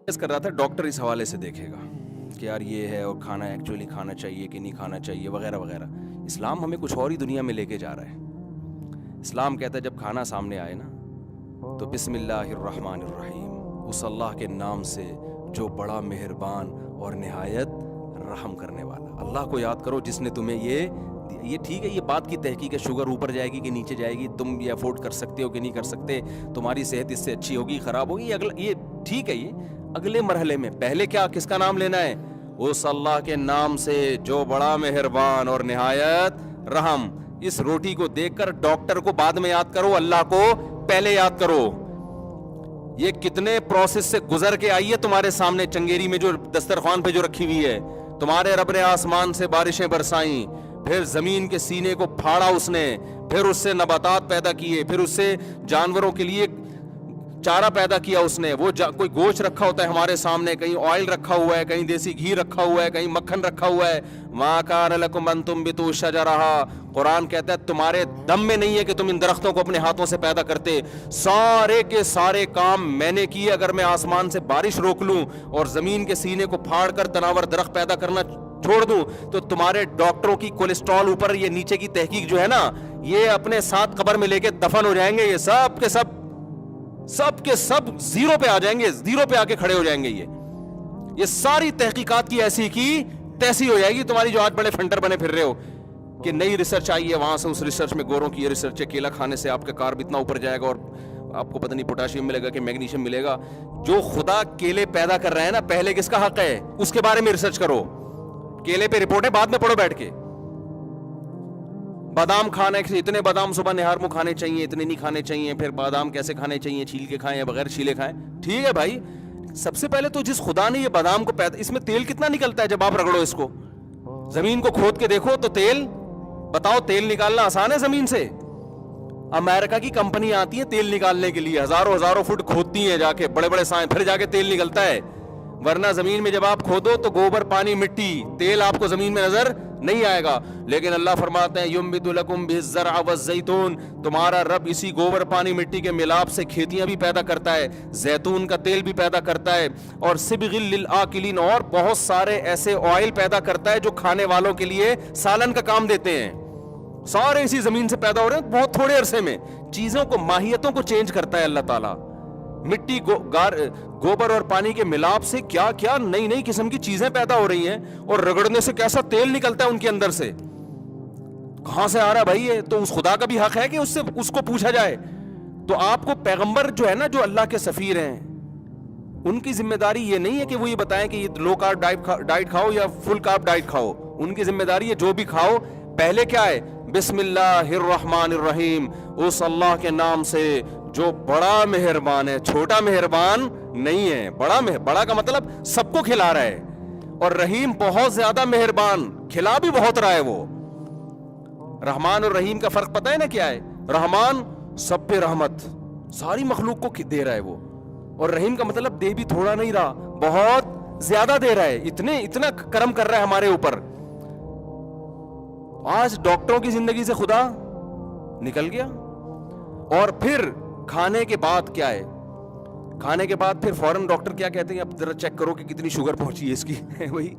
کر رہا تھا ڈاکٹر اس حوالے سے دیکھے گا کہ یار یہ ہے اور کھانا ایکچولی کھانا چاہیے کہ نہیں کھانا چاہیے وغیرہ وغیرہ. اسلام ہمیں کچھ اور ہی دنیا میں لے کے جا رہا ہے. اسلام کہتا ہے جب کھانا سامنے آئے نا تو بسم اللہ الرحمن الرحیم, اس اللہ کے نام سے جو بڑا مہربان اور نہایت رحم کرنے والا. اللہ کو یاد کرو جس نے تمہیں یہ ٹھیک ہے, یہ بات کی تحقیق ہے شوگر اوپر جائے گی کہ نیچے جائے گی, تم یہ افورڈ کر سکتے ہو کہ نہیں کر سکتے, تمہاری صحت اس سے اچھی ہوگی خراب ہوگی, یہ ٹھیک ہے. یہ اگلے مرحلے میں پہلے کیا کس کا نام لینا ہے؟ اس اللہ کے نام سے جو بڑا مہربان اور نہایت رحم. اس روٹی کو دیکھ کر ڈاکٹر کو بعد میں یاد کرو, اللہ کو پہلے یاد کرو. یہ کتنے پروسیس سے گزر کے آئی ہے تمہارے سامنے چنگیری میں جو دسترخوان پہ جو رکھی ہوئی ہے. تمہارے رب نے آسمان سے بارشیں برسائیں, پھر زمین کے سینے کو پھاڑا اس نے, پھر اس سے نباتات پیدا کیے, پھر اس سے جانوروں کے لیے چارہ پیدا کیا اس نے. وہ کوئی گوشت رکھا ہوتا ہے ہمارے سامنے, کہیں آئل رکھا ہوا ہے, کہیں دیسی گھی رکھا ہوا ہے, کہیں مکھن رکھا ہوا ہے. مَا كَانَ لَكُمْ أَن تُنبِتُوا شَجَرَهَا, قرآن کہتا ہے تمہارے دم میں نہیں ہے کہ تم ان درختوں کو اپنے ہاتھوں سے پیدا کرتے. سارے کے سارے کام میں نے کیے. اگر میں آسمان سے بارش روک لوں اور زمین کے سینے کو پھاڑ کر تناور درخت پیدا کرنا چھوڑ دوں تو تمہارے ڈاکٹروں کی کولیسٹرول اوپر یہ نیچے کی تحقیق جو ہے نا, یہ اپنے ساتھ قبر میں لے کے دفن ہو جائیں گے. یہ سب کے سب زیرو پہ آ جائیں گے, زیرو پہ آ کے کھڑے ہو جائیں گے. یہ ساری تحقیقات کی ایسی کی تیسی ہو جائے گی. تمہاری جو آج بڑے فنٹر بنے پھر رہے ہو کہ نئی ریسرچ آئی ہے, وہاں سے اس ریسرچ میں گوروں کی یہ ریسرچ ہے, کیلا کھانے سے آپ کا کارب اتنا اوپر جائے گا اور آپ کو پتہ نہیں پوٹاشیم ملے گا کہ میگنیشیم ملے گا. جو خدا کیلے پیدا کر رہے ہیں نا, پہلے کس کا حق ہے اس کے بارے میں ریسرچ کرو. کیلے پہ رپورٹیں بعد میں پڑھو بیٹھ کے. بادام کھانے, اتنے بادام صبح نہار میں کھانے چاہیے, اتنے نہیں کھانے چاہیے, پھر بادام کیسے کھانے چاہیے, چھیل کے کھائیں یا بغیر چھیلے کھائیں. ٹھیک ہے بھائی, سب سے پہلے تو جس خدا نے یہ بادام کو پیدا, اس میں تیل کتنا نکلتا ہے جب آپ رگڑو اس کو, زمین کو کھود کے دیکھو تو تیل, بتاؤ تیل نکالنا آسان ہے زمین سے؟ امریکہ کی کمپنی آتی ہے تیل نکالنے کے لیے, ہزاروں فٹ کھودتی ہیں جا کے بڑے بڑے سائیں, پھر جا کے تیل نکلتا ہے. ورنہ زمین میں جب آپ کھودو تو گوبر, پانی, مٹی, تیل آپ کو زمین میں نظر نہیں آئے گا. لیکن اللہ فرماتے ہیں یُنبِتُ لَكُم بِهِ الزَّرْعَ وَالزَّيْتُونَ, تمہارا رب اسی گوبر, پانی, مٹی کے ملاپ سے کھیتیاں بھی پیدا کرتا ہے, زیتون کا تیل بھی پیدا کرتا ہے, اور سِبْغٍ لِلْآكِلِينَ, اور بہت سارے ایسے آئل پیدا کرتا ہے جو کھانے والوں کے لیے سالن کا کام دیتے ہیں. سارے اسی زمین سے پیدا ہو رہے ہیں بہت تھوڑے عرصے میں. چیزوں کو, ماہیتوں کو چینج کرتا ہے اللہ تعالیٰ. مٹی, گوبر اور پانی کے ملاپ سے کیا کیا نئی نئی قسم کی چیزیں پیدا ہو رہی ہیں, اور رگڑنے سے کیسا تیل نکلتا ہے ان کے اندر سے. کہاں سے آ رہا بھائی یہ؟ تو اس خدا کا بھی حق ہے کہ اس کو پوچھا جائے. تو آپ کو پیغمبر جو ہے نا, جو اللہ کے سفیر ہیں, ان کی ذمہ داری یہ نہیں ہے کہ وہ یہ بتائیں کہ یہ لو کارب ڈائٹ کھاؤ یا فل کارب ڈائٹ کھاؤ. ان کی ذمہ داری ہے جو بھی کھاؤ پہلے کیا ہے, بسم اللہ الرحمن الرحیم, اس اللہ کے نام سے جو بڑا مہربان ہے, چھوٹا مہربان نہیں ہے. بڑا کا مطلب سب کو کھلا رہا ہے, اور رحیم بہت زیادہ مہربان, کھلا بھی بہت رہا ہے وہ. رحمان اور رحیم کا فرق پتہ ہے نا کیا ہے؟ رحمان سب پہ رحمت, ساری مخلوق کو دے رہا ہے وہ, اور رحیم کا مطلب دے بھی تھوڑا نہیں رہا, بہت زیادہ دے رہا ہے, اتنا کرم کر رہا ہے ہمارے اوپر. آج ڈاکٹروں کی زندگی سے خدا نکل گیا. اور پھر کھانے کے بعد کیا ہے؟ کھانے کے بعد پھر فوراً ڈاکٹر کیا کہتے ہیں, اب ذرا چیک کرو کہ کتنی شوگر پہنچی ہے اس کی, وہی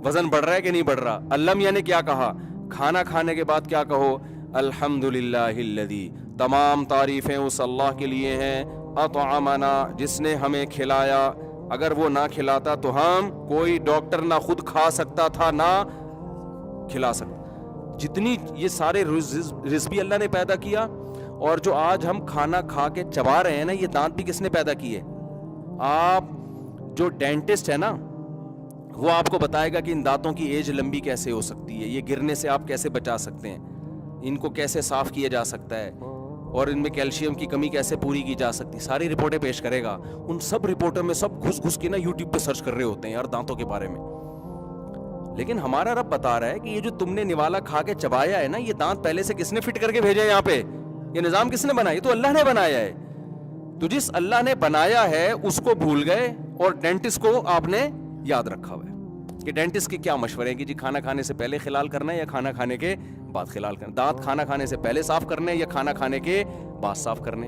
وزن بڑھ رہا ہے کہ نہیں بڑھ رہا. اللہ میاں نے کیا کہا کھانا کھانے کے بعد؟ کیا کہو؟ الحمدللہ الذی, تمام تعریفیں اس اللہ کے لیے ہیں, اطعمنا, جس نے ہمیں کھلایا. اگر وہ نہ کھلاتا تو ہم, کوئی ڈاکٹر نہ خود کھا سکتا تھا نہ کھلا سکتا. جتنی یہ سارے رزق بھی اللہ نے پیدا کیا, اور جو آج ہم کھانا کھا کے چبا رہے ہیں نا, یہ دانت بھی کس نے پیدا کیے؟ آپ جو ڈینٹسٹ ہے نا, وہ آپ کو بتائے گا کہ ان دانتوں کی ایج لمبی کیسے ہو سکتی ہے, یہ گرنے سے آپ کیسے بچا سکتے ہیں, ان کو کیسے صاف کیا جا سکتا ہے, اور ان میں کیلشیم کی کمی کیسے پوری کی جا سکتی, ساری رپورٹیں پیش کرے گا. ان سب رپورٹوں میں سب گھس کے نا یوٹیوب پہ سرچ کر رہے ہوتے ہیں یار دانتوں کے بارے میں. لیکن ہمارا رب بتا رہا ہے کہ یہ جو تم نے نوالا کھا کے چبایا ہے نا, یہ دانت پہلے سے کس نے فٹ کر کے بھیجے یہاں پہ؟ یہ نظام کس نے بنایا؟ تو اللہ نے بنایا ہے. تو جس اللہ نے بنایا ہے اس کو بھول گئے, اور ڈینٹسٹ کو آپ نے یاد رکھا ہوا ہے کہ ڈینٹسٹ کے کیا مشورے ہیں کہ جی کھانا کھانے سے پہلے خلال کرنا ہے یا کھانا کھانے کے بعد خلال کرنا. دانت کھانا کھانے سے پہلے صاف کرنے یا کھانا کھانے کے بعد صاف کرنے.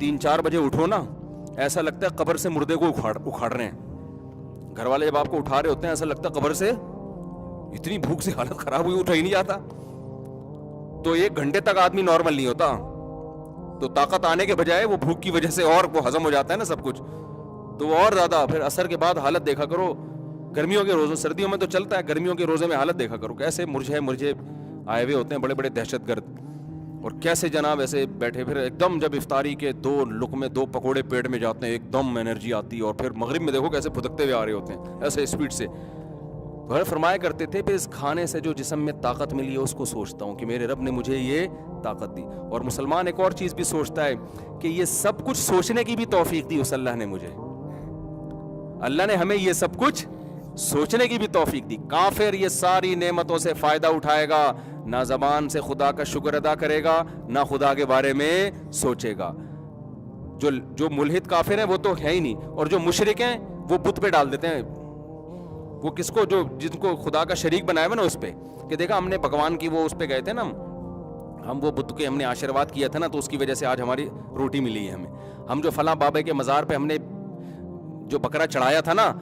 3-4 بجے اٹھو نا, ایسا لگتا ہے قبر سے مردے کو اکھاڑ رہے ہیں. گھر والے جب آپ کو اٹھا رہے ہوتے ہیں ایسا لگتا ہے قبر سے, اتنی بھوک سے حالت خراب ہوئی, اٹھا ہی نہیں جاتا. تو 1 گھنٹے تک آدمی نارمل نہیں ہوتا, تو طاقت آنے کے بجائے وہ بھوک کی وجہ سے اور وہ ہضم ہو جاتا ہے نا سب کچھ, تو اور زیادہ. پھر عصر کے بعد حالت دیکھا کرو, گرمیوں کے روزوں, سردیوں میں تو چلتا ہے, گرمیوں کے روزے میں حالت دیکھا کرو کیسے مرجھے آئے ہوئے ہوتے ہیں بڑے بڑے دہشت گرد, اور کیسے جناب ایسے بیٹھے. پھر ایک دم جب افطاری کے 2 لقمے 2 پکوڑے پیٹ میں جاتے ہیں ایک دم انرجی آتی ہے, اور پھر مغرب میں دیکھو کیسے پھدکتے ہوئے آ رہے ہوتے ہیں ایسے اسپیڈ سے. فرمایا کرتے تھے پھر اس کھانے سے جو جسم میں طاقت ملی ہے اس کو سوچتا ہوں کہ میرے رب نے مجھے یہ طاقت دی. اور مسلمان ایک اور چیز بھی سوچتا ہے کہ یہ سب کچھ سوچنے کی بھی توفیق دی اس اللہ نے مجھے, اللہ نے ہمیں یہ سب کچھ سوچنے کی بھی توفیق دی. کافر یہ ساری نعمتوں سے فائدہ اٹھائے گا, نہ زبان سے خدا کا شکر ادا کرے گا, نہ خدا کے بارے میں سوچے گا. جو ملحد کافر ہیں وہ تو ہے ہی نہیں, اور جو مشرک ہیں وہ بت پہ ڈال دیتے ہیں. وہ کس کو, جن کو خدا کا شریک بنایا ہوا نا اس پہ, کہ دیکھا ہم نے بھگوان کی وہ اس پہ گئے تھے نا, ہم وہ بت کے ہم نے آشیرواد کیا تھا نا, تو اس کی وجہ سے آج ہماری روٹی ملی ہے ہمیں. ہم جو فلاں بابے کے مزار پہ ہم نے جو بکرا چڑھایا تھا نا,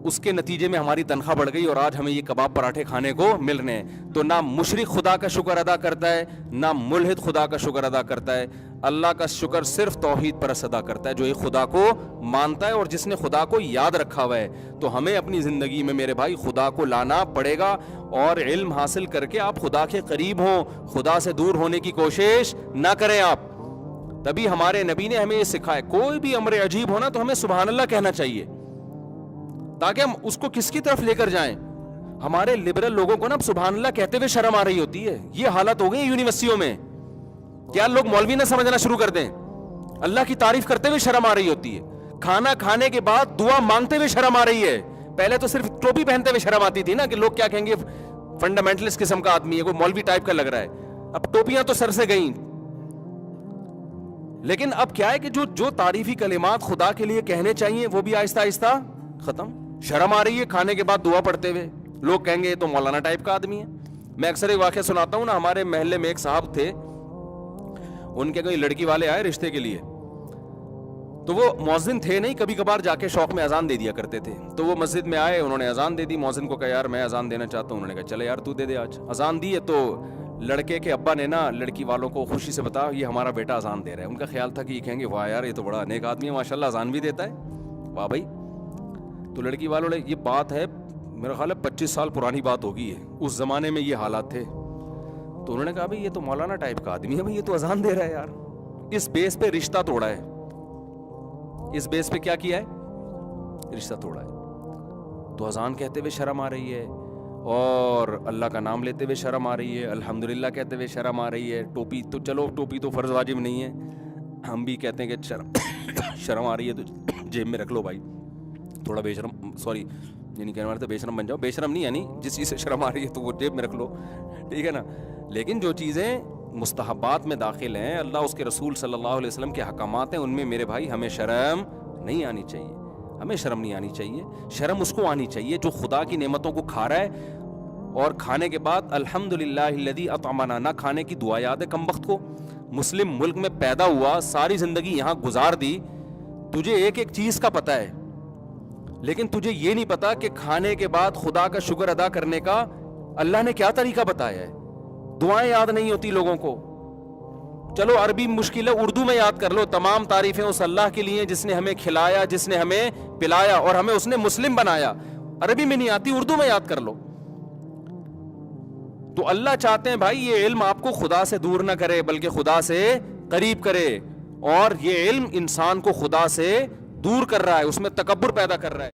اس کے نتیجے میں ہماری تنخواہ بڑھ گئی اور آج ہمیں یہ کباب پراٹھے کھانے کو مل رہے ہیں. تو نہ مشرک خدا کا شکر ادا کرتا ہے, نہ ملحد خدا کا شکر ادا کرتا ہے. اللہ کا شکر صرف توحید پرست ادا کرتا ہے جو ایک خدا کو مانتا ہے اور جس نے خدا کو یاد رکھا ہوا ہے. تو ہمیں اپنی زندگی میں میرے بھائی خدا کو لانا پڑے گا, اور علم حاصل کر کے آپ خدا کے قریب ہوں, خدا سے دور ہونے کی کوشش نہ کریں آپ. تبھی ہمارے نبی نے ہمیں یہ سکھایا, کوئی بھی امر عجیب ہونا تو ہمیں سبحان اللہ کہنا چاہیے, تاکہ ہم اس کو کس کی طرف لے کر جائیں. ہمارے لبرل لوگوں کو نا اب سبحان اللہ کہتے ہوئے شرم آ رہی ہوتی ہے. یہ حالت ہو گئی یونیورسٹیوں میں, کیا لوگ مولوی نہ سمجھنا شروع کر دیں, اللہ کی تعریف کرتے ہوئے شرم آ رہی ہوتی ہے. کھانا کھانے کے بعد دعا مانگتے ہوئے شرم آ رہی ہے. پہلے تو صرف ٹوپی پہنتے ہوئے شرم آتی تھی نا, کہ لوگ کیا کہیں گے, فنڈامنٹلسٹ قسم کا آدمی ہے, کوئی مولوی ٹائپ کا لگ رہا ہے. اب ٹوپیاں تو سر سے گئیں, لیکن اب کیا ہے کہ جو تعریفی کلمات خدا کے لیے کہنے چاہیے وہ بھی آہستہ آہستہ ختم. شرم آ رہی ہے کھانے کے بعد دعا پڑھتے ہوئے, لوگ کہیں گے یہ تو مولانا ٹائپ کا آدمی ہے. میں اکثر ایک واقعہ سناتا ہوں نا, ہمارے محلے میں ایک صاحب تھے, ان کے کوئی لڑکی والے آئے رشتے کے لیے, تو وہ مؤذن تھے نہیں, کبھی کبھار جا کے شوق میں اذان دے دیا کرتے تھے. تو وہ مسجد میں آئے, انہوں نے اذان دے دی. مؤذن کو کہا یار میں اذان دینا چاہتا ہوں. انہوں نے کہا چلے یار تو دے دے. آج اذان دی ہے تو لڑکے کے ابا نے نا لڑکی والوں کو خوشی سے بتا یہ ہمارا بیٹا اذان دے رہا ہے. ان کا خیال تھا کہ یہ کہیں گے واہ یار یہ تو بڑا نیک آدمی ہے, ماشاءاللہ اذان بھی دیتا ہے, واہ بھائی. تو لڑکی والوں نے, یہ بات ہے میرا خیال ہے 25 سال پرانی بات ہوگی ہے, اس زمانے میں یہ حالات تھے. تو انہوں نے کہا بھائی یہ تو مولانا ٹائپ کا آدمی ہے, بھائی یہ تو اذان دے رہا ہے یار. اس بیس پہ رشتہ توڑا ہے, اس بیس پہ کیا کیا ہے, رشتہ توڑا ہے. تو اذان کہتے ہوئے شرم آ رہی ہے, اور اللہ کا نام لیتے ہوئے شرم آ رہی ہے, الحمدللہ کہتے ہوئے شرم آ رہی ہے. ٹوپی تو چلو ٹوپی تو فرض واجب نہیں ہے, ہم بھی کہتے ہیں کہ شرم آ رہی ہے تو جیب میں رکھ لو بھائی, تھوڑا بے شرم, سوری یعنی کہنے والے تو بے شرم بن جاؤ, بے شرم نہیں یعنی جس چیز سے شرم آ رہی ہے تو وہ جیب میں رکھ لو, ٹھیک ہے نا. لیکن جو چیزیں مستحبات میں داخل ہیں, اللہ اس کے رسول صلی اللہ علیہ وسلم کے احکامات ہیں, ان میں میرے بھائی ہمیں شرم نہیں آنی چاہیے, ہمیں شرم نہیں آنی چاہیے. شرم اس کو آنی چاہیے جو خدا کی نعمتوں کو کھا رہا ہے, اور کھانے کے بعد الحمدللہ الذی اطعمنا, نہ کھانے کی دعا یاد ہے کم وقت کو. مسلم ملک میں پیدا ہوا, ساری زندگی یہاں گزار دی, تجھے ایک ایک چیز کا پتہ ہے, لیکن تجھے یہ نہیں پتا کہ کھانے کے بعد خدا کا شکر ادا کرنے کا اللہ نے کیا طریقہ بتایا ہے. دعائیں یاد نہیں ہوتی لوگوں کو, چلو عربی مشکل ہے, اردو میں یاد کر لو. تمام تعریفیں اس اللہ کے لیے جس نے ہمیں کھلایا, جس نے ہمیں پلایا, اور ہمیں اس نے مسلم بنایا. عربی میں نہیں آتی, اردو میں یاد کر لو. تو اللہ چاہتے ہیں بھائی یہ علم آپ کو خدا سے دور نہ کرے بلکہ خدا سے قریب کرے, اور یہ علم انسان کو خدا سے دور کر رہا ہے, اس میں تکبر پیدا کر رہا ہے.